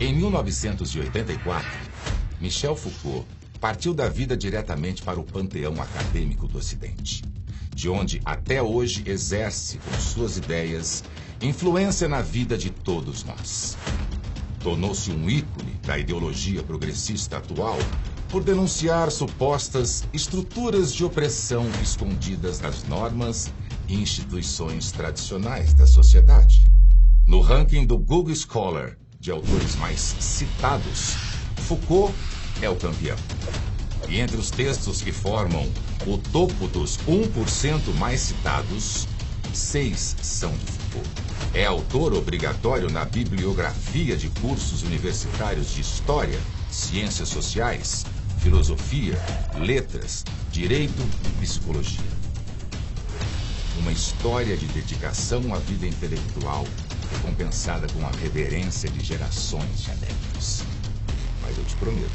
Em 1984, Michel Foucault partiu da vida diretamente para o panteão acadêmico do Ocidente, de onde até hoje exerce com suas ideias influência na vida de todos nós. Tornou-se um ícone da ideologia progressista atual por denunciar supostas estruturas de opressão escondidas nas normas e instituições tradicionais da sociedade. No ranking do Google Scholar de autores mais citados, Foucault é o campeão. E entre os textos que formam o topo dos 1% mais citados, 6 são de Foucault. É autor obrigatório na bibliografia de cursos universitários de História, Ciências Sociais, Filosofia, Letras, Direito e Psicologia. Uma história de dedicação à vida intelectual recompensada com a reverência de gerações de adeptos. Mas eu te prometo,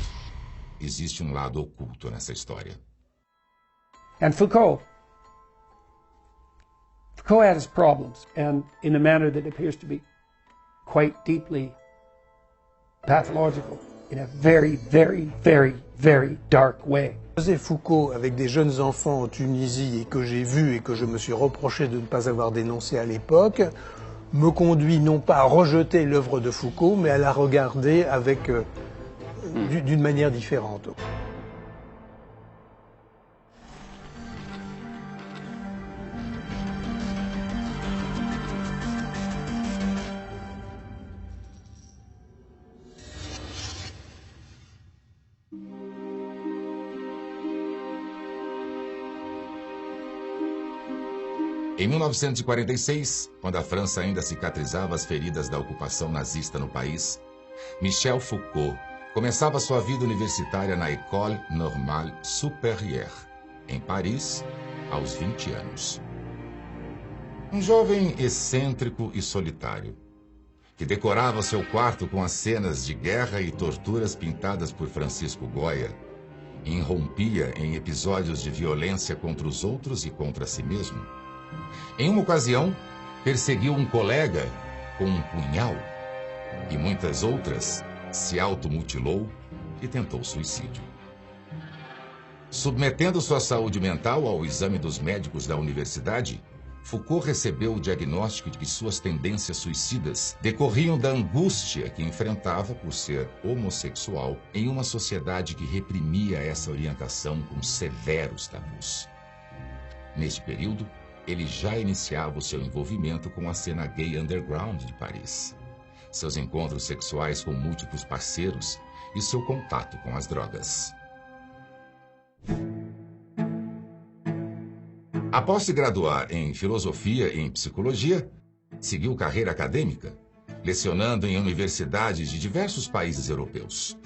existe um lado oculto nessa história. And Foucault had his problems, and in a manner that appears to be quite deeply pathological, in a very, very, very, very dark way. Joseph Foucault, avec des jeunes enfants en Tunisie et que j'ai vu et que je me suis reproché de ne pas avoir dénoncé à l'époque, me conduit non pas à rejeter l'œuvre de Foucault, mais à la regarder avec d'une manière différente. Em 1946, quando a França ainda cicatrizava as feridas da ocupação nazista no país, Michel Foucault começava sua vida universitária na École Normale Supérieure, em Paris, aos 20 anos. Um jovem excêntrico e solitário, que decorava seu quarto com as cenas de guerra e torturas pintadas por Francisco Goya, e irrompia em episódios de violência contra os outros e contra si mesmo. Em uma ocasião, perseguiu um colega com um punhal e muitas outras se automutilou e tentou suicídio. Submetendo sua saúde mental ao exame dos médicos da universidade, Foucault recebeu o diagnóstico de que suas tendências suicidas decorriam da angústia que enfrentava por ser homossexual em uma sociedade que reprimia essa orientação com severos tabus. Neste período, ele já iniciava o seu envolvimento com a cena gay underground de Paris, seus encontros sexuais com múltiplos parceiros e seu contato com as drogas. Após se graduar em filosofia e em psicologia, seguiu carreira acadêmica, lecionando em universidades de diversos países europeus.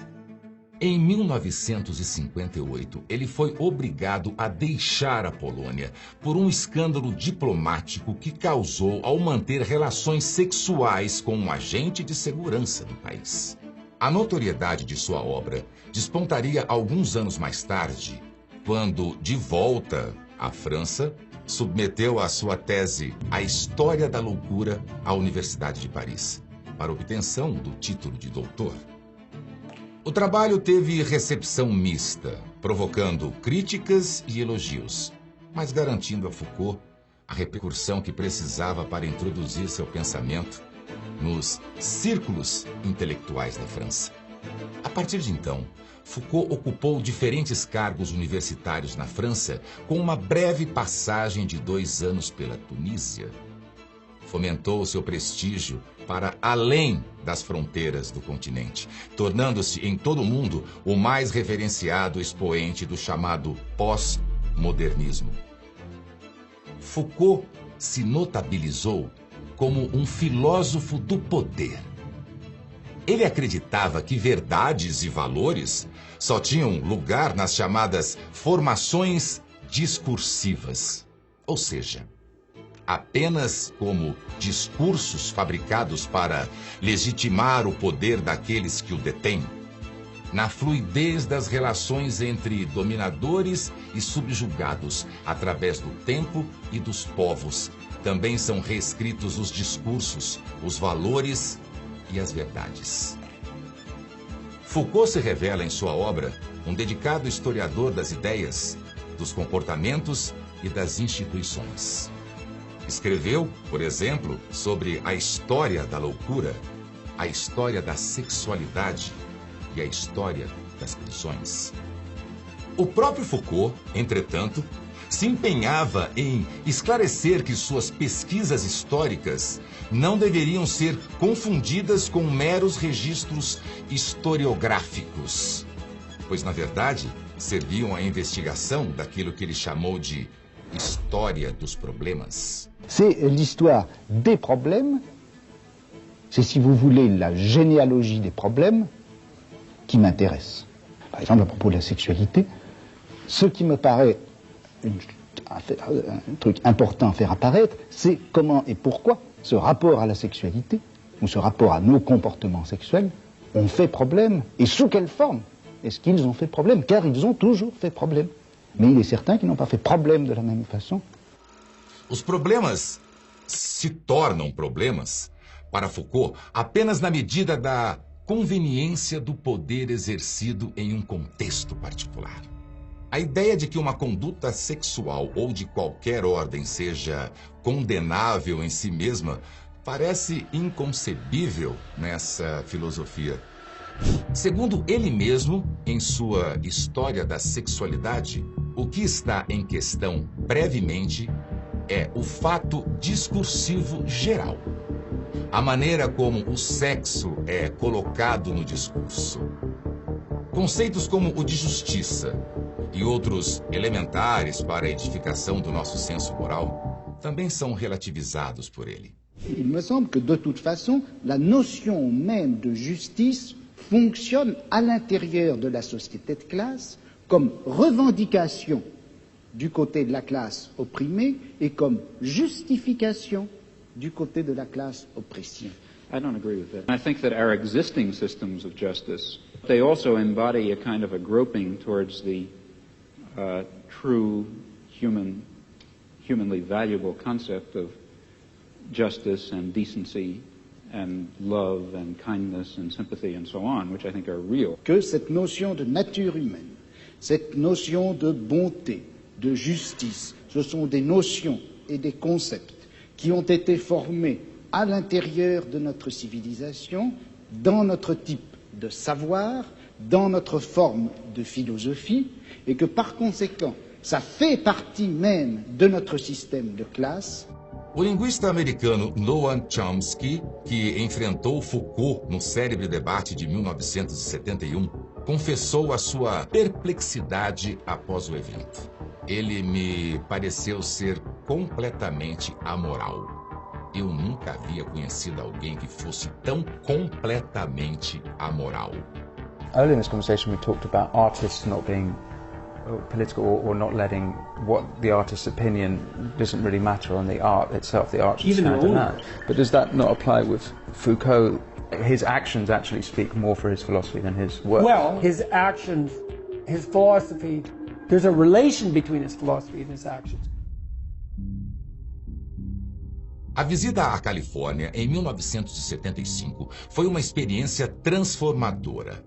Em 1958, ele foi obrigado a deixar a Polônia por um escândalo diplomático que causou ao manter relações sexuais com um agente de segurança do país. A notoriedade de sua obra despontaria alguns anos mais tarde, quando, de volta à França, submeteu a sua tese A História da Loucura à Universidade de Paris, para obtenção do título de doutor. O trabalho teve recepção mista, provocando críticas e elogios, mas garantindo a Foucault a repercussão que precisava para introduzir seu pensamento nos círculos intelectuais da França. A partir de então, Foucault ocupou diferentes cargos universitários na França, com uma breve passagem de 2 anos pela Tunísia. Fomentou seu prestígio para além das fronteiras do continente, tornando-se em todo o mundo o mais reverenciado expoente do chamado pós-modernismo. Foucault se notabilizou como um filósofo do poder. Ele acreditava que verdades e valores só tinham lugar nas chamadas formações discursivas, ou seja, apenas como discursos fabricados para legitimar o poder daqueles que o detêm, na fluidez das relações entre dominadores e subjugados, através do tempo e dos povos. Também são reescritos os discursos, os valores e as verdades. Foucault se revela em sua obra um dedicado historiador das ideias, dos comportamentos e das instituições. Escreveu, por exemplo, sobre a história da loucura, a história da sexualidade e a história das prisões. O próprio Foucault, entretanto, se empenhava em esclarecer que suas pesquisas históricas não deveriam ser confundidas com meros registros historiográficos, pois, na verdade, serviam à investigação daquilo que ele chamou de história dos problemas. C'est l'histoire des problèmes, c'est, si vous voulez, la généalogie des problèmes qui m'intéresse. Par exemple, à propos de la sexualité, ce qui me paraît un truc important à faire apparaître, c'est comment et pourquoi ce rapport à la sexualité, ou ce rapport à nos comportements sexuels, ont fait problème, et sous quelle forme est-ce qu'ils ont fait problème, car ils ont toujours fait problème. Mais il est certain qu'ils n'ont pas fait problème de la même façon. Os problemas se tornam problemas, para Foucault, apenas na medida da conveniência do poder exercido em um contexto particular. A ideia de que uma conduta sexual ou de qualquer ordem seja condenável em si mesma parece inconcebível nessa filosofia. Segundo ele mesmo, em sua História da Sexualidade, o que está em questão brevemente é o fato discursivo geral. A maneira como o sexo é colocado no discurso. Conceitos como o de justiça e outros elementares para a edificação do nosso senso moral também são relativizados por ele. Il me semble que, de toute façon, la notion même de justice fonctionne à l'intérieur de la société de classe comme revendication du côté de la classe opprimée et comme justification du côté de la classe opprimée. I don't agree with that. I think that our existing systems of justice, they also embody a kind of a groping towards the true humanly valuable concept of justice and decency and love and kindness and sympathy and so on, which I think are real. Que cette notion de nature humaine, cette notion de bonté, de justice, ce sont des notions et des concepts qui ont été formés à l'intérieur de notre civilisation, dans notre type de savoir, dans notre forme de philosophie, et que par conséquent, ça fait partie même de notre système de classe. O linguista americano Noam Chomsky, que enfrentou Foucault no célebre debate de 1971, confessou a sua perplexidade após o evento. Ele me pareceu ser completamente amoral. Eu nunca havia conhecido alguém que fosse tão completamente amoral. Earlier in this conversation we talked about artists not being political or not letting what the artist's opinion doesn't really matter on the art itself, the art should stand in that. But does that not apply with Foucault? His actions actually speak more for his philosophy than his work. Well, his actions, his philosophy, there's a relation between his philosophy and his actions. A visita à Califórnia em 1975 foi uma experiência transformadora.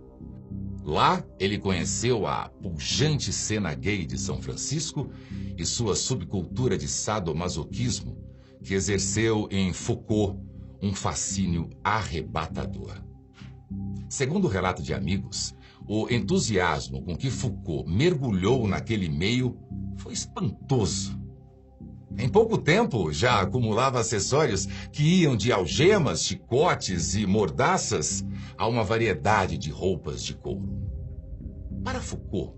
Lá, ele conheceu a pujante cena gay de São Francisco e sua subcultura de sadomasoquismo, que exerceu em Foucault um fascínio arrebatador. Segundo o relato de amigos, o entusiasmo com que Foucault mergulhou naquele meio foi espantoso. Em pouco tempo, já acumulava acessórios que iam de algemas, chicotes e mordaças a uma variedade de roupas de couro. Para Foucault,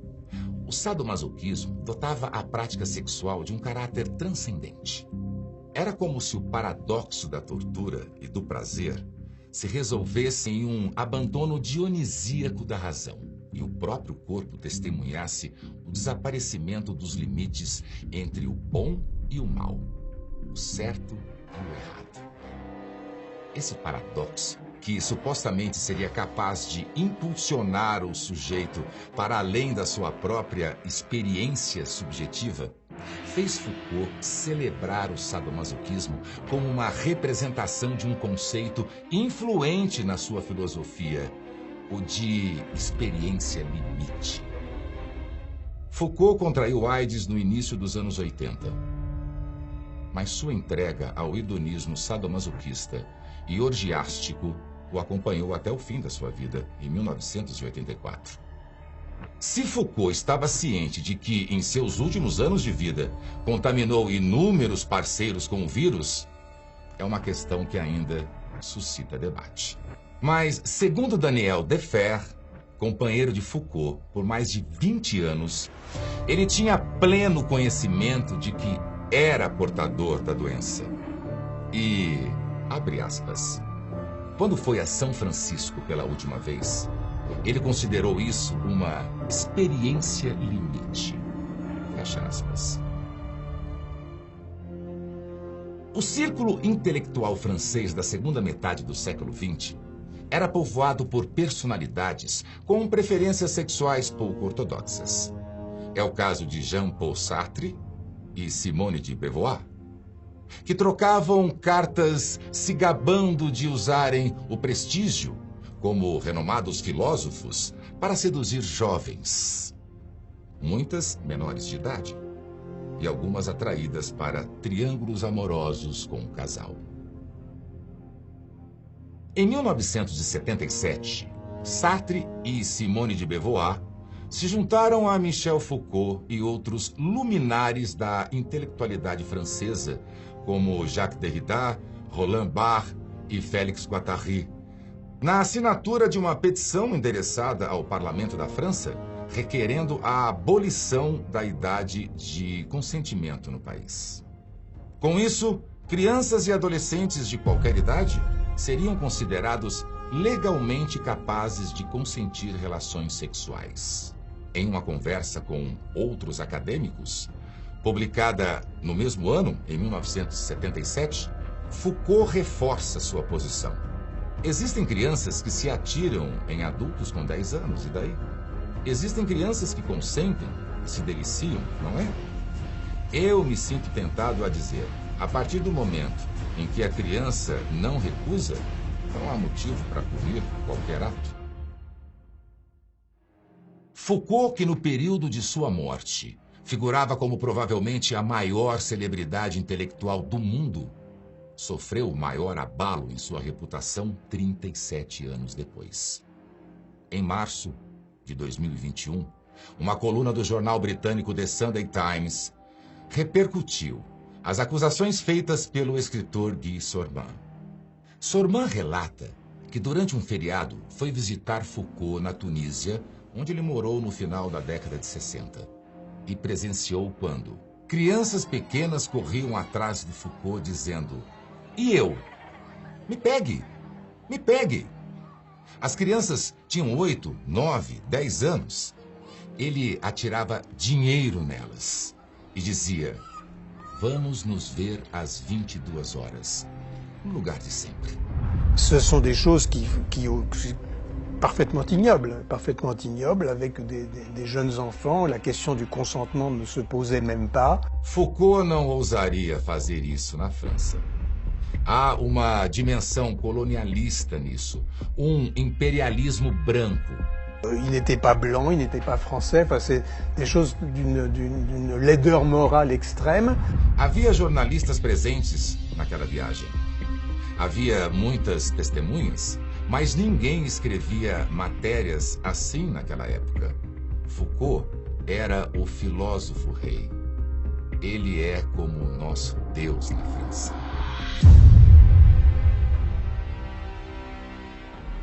o sadomasoquismo dotava a prática sexual de um caráter transcendente. Era como se o paradoxo da tortura e do prazer se resolvesse em um abandono dionisíaco da razão e o próprio corpo testemunhasse o desaparecimento dos limites entre o bom e o mal, o certo e o errado. Esse paradoxo, que supostamente seria capaz de impulsionar o sujeito para além da sua própria experiência subjetiva, fez Foucault celebrar o sadomasoquismo como uma representação de um conceito influente na sua filosofia, o de experiência limite. Foucault contraiu AIDS no início dos anos 80. Mas sua entrega ao hedonismo sadomasoquista e orgiástico o acompanhou até o fim da sua vida, em 1984. Se Foucault estava ciente de que, em seus últimos anos de vida, contaminou inúmeros parceiros com o vírus, é uma questão que ainda suscita debate. Mas, segundo Daniel Defer, companheiro de Foucault por mais de 20 anos, ele tinha pleno conhecimento de que era portador da doença. E, abre aspas, quando foi a São Francisco pela última vez, ele considerou isso uma experiência limite. Fecha aspas. O círculo intelectual francês da segunda metade do século XX era povoado por personalidades com preferências sexuais pouco ortodoxas. É o caso de Jean-Paul Sartre e Simone de Beauvoir, que trocavam cartas se gabando de usarem o prestígio como renomados filósofos para seduzir jovens, muitas menores de idade, e algumas atraídas para triângulos amorosos com o casal. Em 1977, Sartre e Simone de Beauvoir se juntaram a Michel Foucault e outros luminares da intelectualidade francesa, como Jacques Derrida, Roland Barthes e Félix Guattari, na assinatura de uma petição endereçada ao Parlamento da França, requerendo a abolição da idade de consentimento no país. Com isso, crianças e adolescentes de qualquer idade seriam considerados legalmente capazes de consentir relações sexuais. Em uma conversa com outros acadêmicos, publicada no mesmo ano, em 1977, Foucault reforça sua posição. Existem crianças que se atiram em adultos com 10 anos, e daí? Existem crianças que consentem e se deliciam, não é? Eu me sinto tentado a dizer, a partir do momento em que a criança não recusa, não há motivo para punir qualquer ato. Foucault, que no período de sua morte figurava como provavelmente a maior celebridade intelectual do mundo, sofreu o maior abalo em sua reputação 37 anos depois. Em março de 2021, uma coluna do jornal britânico The Sunday Times repercutiu as acusações feitas pelo escritor Guy Sorman. Sorman relata que durante um feriado foi visitar Foucault na Tunísia, onde ele morou no final da década de 60, e presenciou quando crianças pequenas corriam atrás de Foucault dizendo: "E eu? Me pegue! Me pegue!" As crianças tinham 8, 9, 10 anos. Ele atirava dinheiro nelas e dizia: "Vamos nos ver às 22 horas, no lugar de sempre." Ce sont des choses parfaitement ignobles, avec des jeunes enfants. La question du consentement ne se posait même pas. Foucault não ousaria fazer isso na França. Há uma dimensão colonialista nisso, um imperialismo branco. Il n'était pas blanc, il n'était pas français, enfin, c'est des choses d'une laideur morale extrême. Havia jornalistas presentes naquela viagem. Havia muitas testemunhas, mas ninguém escrevia matérias assim naquela época. Foucault era o filósofo rei. Ele é como o nosso Deus na França.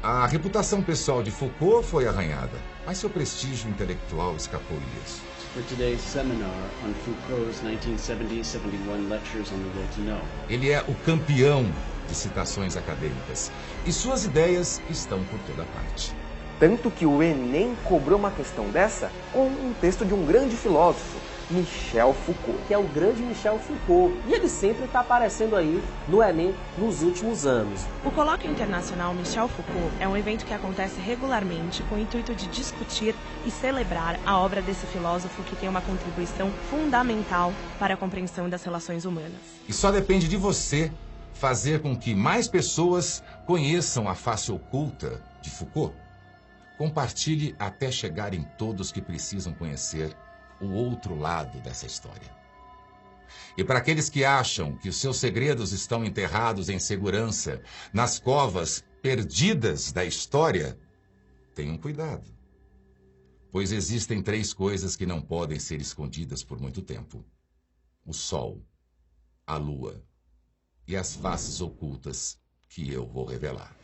A reputação pessoal de Foucault foi arranhada, mas seu prestígio intelectual escapou ileso. For today's seminar on Foucault's 1970-71 lectures on the Will to Know. Ele é o campeão de citações acadêmicas e suas ideias estão por toda parte. Tanto que o Enem cobrou uma questão dessa com um texto de um grande filósofo, Michel Foucault. Que é o grande Michel Foucault. E ele sempre está aparecendo aí no Enem nos últimos anos. O Colóquio Internacional Michel Foucault é um evento que acontece regularmente com o intuito de discutir e celebrar a obra desse filósofo que tem uma contribuição fundamental para a compreensão das relações humanas. E só depende de você fazer com que mais pessoas conheçam a face oculta de Foucault. Compartilhe até chegar em todos que precisam conhecer o outro lado dessa história. E para aqueles que acham que os seus segredos estão enterrados em segurança nas covas perdidas da história, tenham cuidado. Pois existem 3 coisas que não podem ser escondidas por muito tempo: o sol, a lua e as faces ocultas que eu vou revelar.